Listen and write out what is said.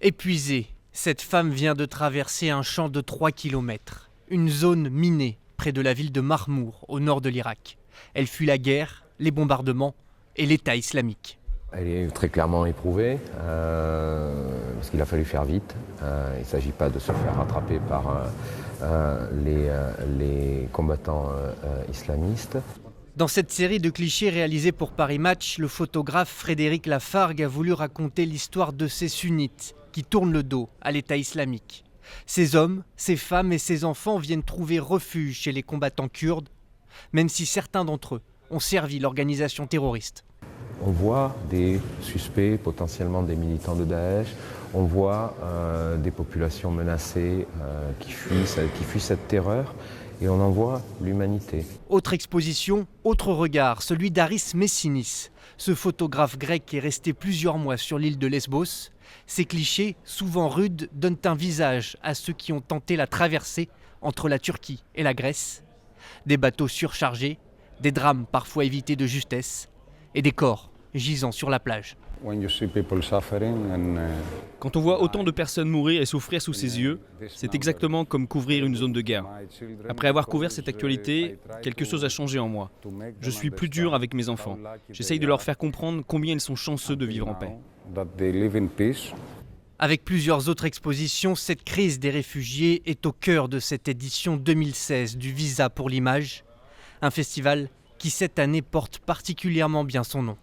Épuisée, cette femme vient de traverser un champ de 3 km, une zone minée près de la ville de Marmour, au nord de l'Irak. Elle fuit la guerre, les bombardements et l'État islamique. Elle est très clairement éprouvée, parce qu'il a fallu faire vite. Il ne s'agit pas de se faire rattraper par les combattants islamistes. Dans cette série de clichés réalisés pour Paris Match, le photographe Frédéric Lafargue a voulu raconter l'histoire de ces sunnites qui tournent le dos à l'État islamique. Ces hommes, ces femmes et ces enfants viennent trouver refuge chez les combattants kurdes, même si certains d'entre eux ont servi l'organisation terroriste. On voit des suspects, potentiellement des militants de Daesh. On voit des populations menacées qui fuient cette terreur. Et on en voit l'humanité. Autre exposition, autre regard, celui d'Aris Messinis. Ce photographe grec est resté plusieurs mois sur l'île de Lesbos. Ces clichés, souvent rudes, donnent un visage à ceux qui ont tenté la traversée entre la Turquie et la Grèce. Des bateaux surchargés, des drames parfois évités de justesse et des corps gisant sur la plage. Quand on voit autant de personnes mourir et souffrir sous ses yeux, c'est exactement comme couvrir une zone de guerre. Après avoir couvert cette actualité, quelque chose a changé en moi. Je suis plus dur avec mes enfants. J'essaye de leur faire comprendre combien ils sont chanceux de vivre en paix. Avec plusieurs autres expositions, cette crise des réfugiés est au cœur de cette édition 2016 du Visa pour l'image, un festival qui cette année porte particulièrement bien son nom.